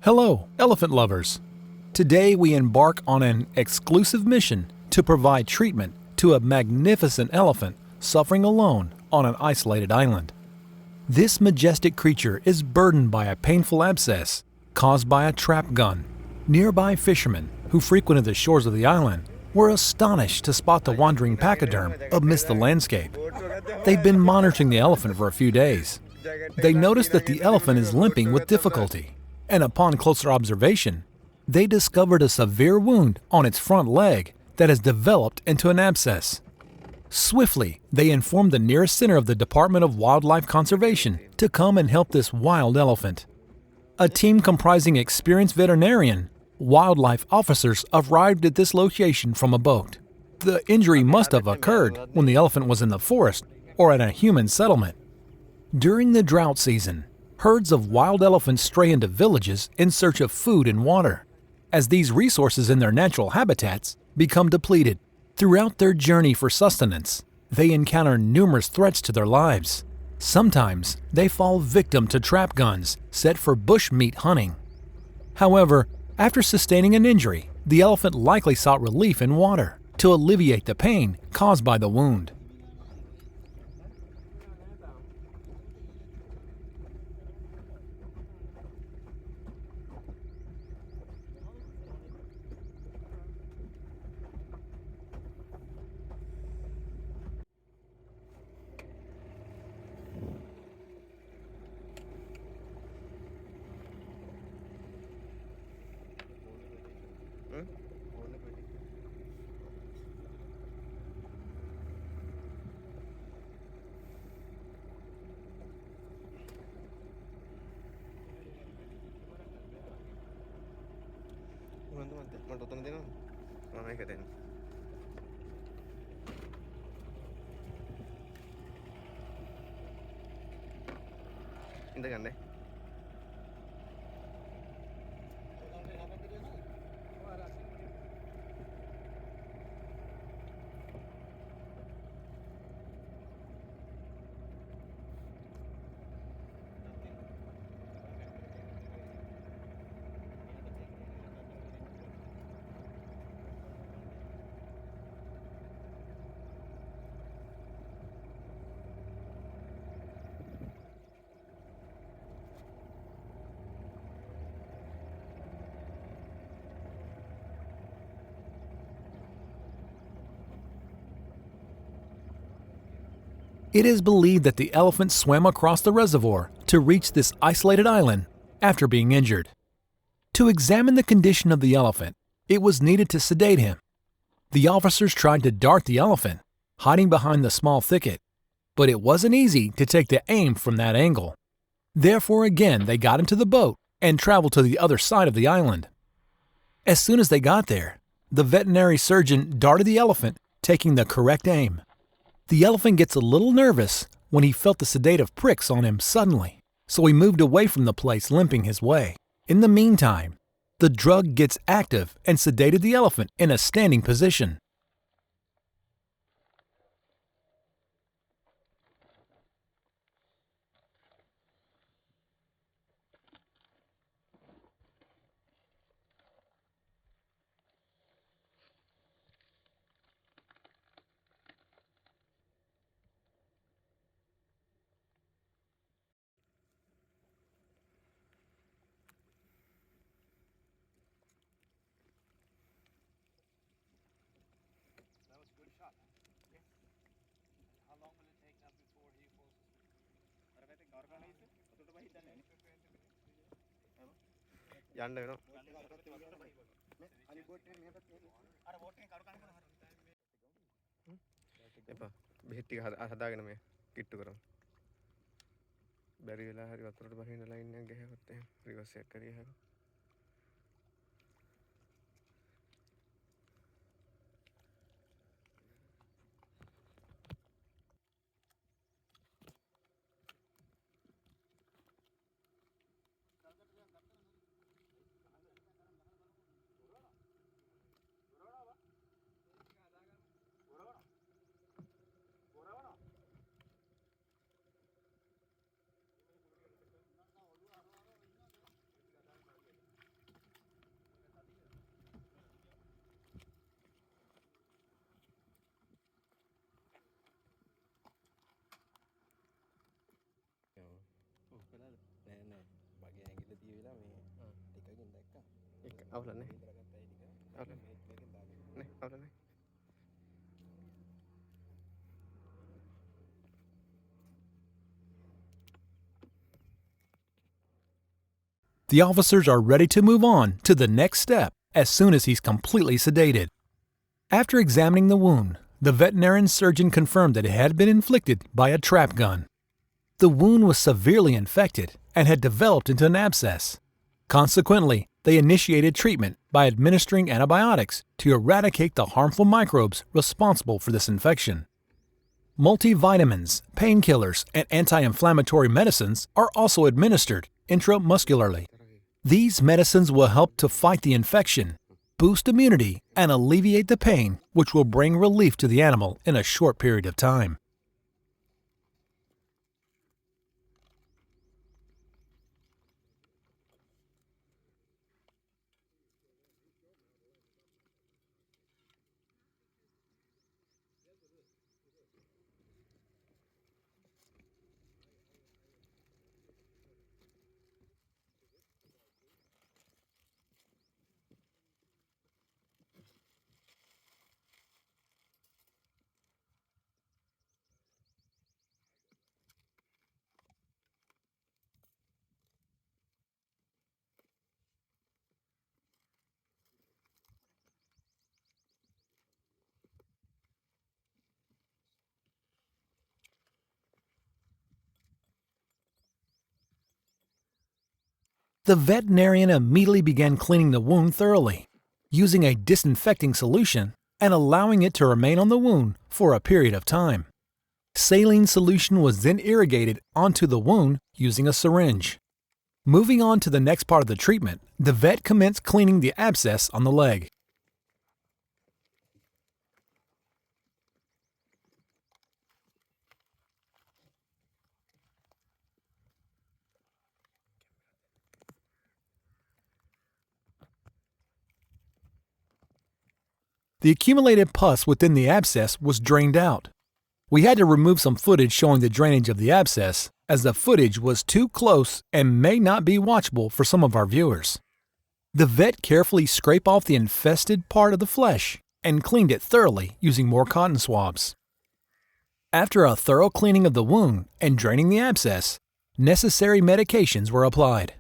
Hello, elephant lovers! Today we embark on an exclusive mission to provide treatment to a magnificent elephant suffering alone on an isolated island. This majestic creature is burdened by a painful abscess caused by a trap gun. Nearby fishermen who frequented the shores of the island were astonished to spot the wandering pachyderm amidst the landscape. They'd been monitoring the elephant for a few days. They noticed that the elephant is limping with difficulty, and upon closer observation, they discovered a severe wound on its front leg that has developed into an abscess. Swiftly, they informed the nearest center of the Department of Wildlife Conservation to come and help this wild elephant. A team comprising experienced veterinarian, wildlife officers arrived at this location from a boat. The injury must have occurred when the elephant was in the forest or at a human settlement. During the drought season, herds of wild elephants stray into villages in search of food and water. As these resources in their natural habitats become depleted, throughout their journey for sustenance, they encounter numerous threats to their lives. Sometimes they fall victim to trap guns set for bush meat hunting. However, after sustaining an injury, the elephant likely sought relief in water to alleviate the pain caused by the wound. It is believed that the elephant swam across the reservoir to reach this isolated island after being injured. To examine the condition of the elephant, it was needed to sedate him. The officers tried to dart the elephant, hiding behind the small thicket, but it wasn't easy to take the aim from that angle. Therefore, again, they got into the boat and traveled to the other side of the island. As soon as they got there, the veterinary surgeon darted the elephant, taking the correct aim. The elephant gets a little nervous when he felt the sedative pricks on him suddenly, so he moved away from the place, limping his way. In the meantime, the drug gets active and sedated the elephant in a standing position. බෙහෙත් ටික හදාගෙන මේ කිට්ටු කරමු. බැරි වෙලා හරි වතුරට බහින්න ලයින් එකක් ගහගත්තා එහෙනම් රිවර්ස් එක කරිය හැකියි. Out lên này. Out lên. Này, out lên này. The officers are ready to move on to the next step as soon as he's completely sedated. After examining the wound, the veterinarian surgeon confirmed that it had been inflicted by a trap gun. The wound was severely infected and had developed into an abscess. Consequently, they initiated treatment by administering antibiotics to eradicate the harmful microbes responsible for this infection. Multivitamins, painkillers, and anti-inflammatory medicines are also administered intramuscularly. These medicines will help to fight the infection, boost immunity, and alleviate the pain, which will bring relief to the animal in a short period of time. The veterinarian immediately began cleaning the wound thoroughly, using a disinfecting solution and allowing it to remain on the wound for a period of time. Saline solution was then irrigated onto the wound using a syringe. Moving on to the next part of the treatment, the vet commenced cleaning the abscess on the leg. The accumulated pus within the abscess was drained out. We had to remove some footage showing the drainage of the abscess, as the footage was too close and may not be watchable for some of our viewers. The vet carefully scraped off the infested part of the flesh and cleaned it thoroughly using more cotton swabs. After a thorough cleaning of the wound and draining the abscess, necessary medications were applied.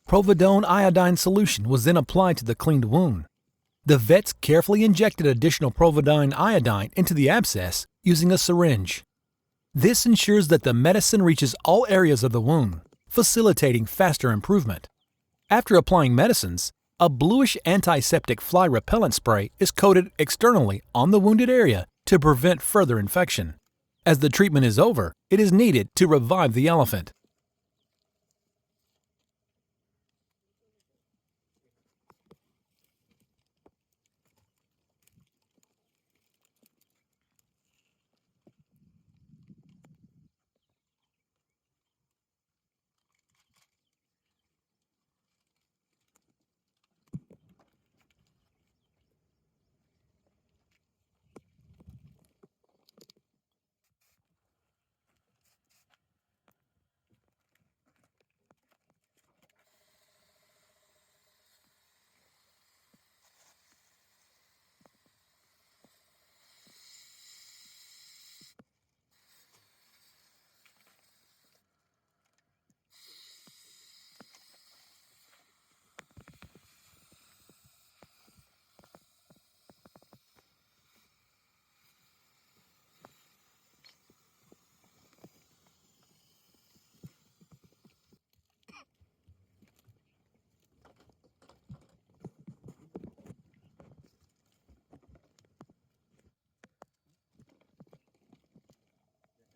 Providone iodine solution was then applied to the cleaned wound. The vets carefully injected additional providone iodine into the abscess using a syringe. This ensures that the medicine reaches all areas of the wound, facilitating faster improvement. After applying medicines, a bluish antiseptic fly repellent spray is coated externally on the wounded area to prevent further infection. As the treatment is over, it is needed to revive the elephant.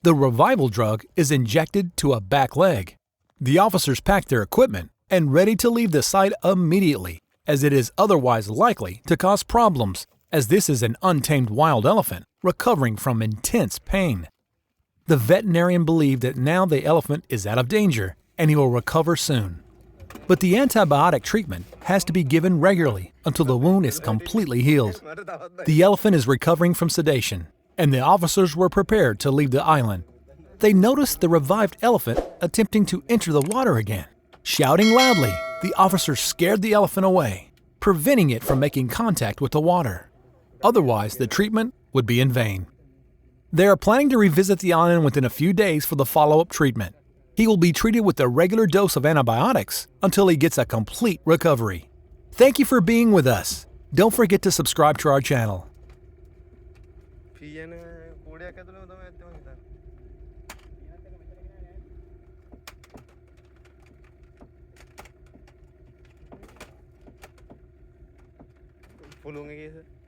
The revival drug is injected to a back leg. The officers pack their equipment and ready to leave the site immediately, as it is otherwise likely to cause problems, as this is an untamed wild elephant recovering from intense pain. The veterinarian believed that now the elephant is out of danger and he will recover soon. But the antibiotic treatment has to be given regularly until the wound is completely healed. The elephant is recovering from sedation, and the officers were prepared to leave the island. They noticed the revived elephant attempting to enter the water again. Shouting loudly, the officers scared the elephant away, preventing it from making contact with the water. Otherwise, the treatment would be in vain. They are planning to revisit the island within a few days for the follow-up treatment. He will be treated with a regular dose of antibiotics until he gets a complete recovery. Thank you for being with us. Don't forget to subscribe to our channel. Pulungnya gitu.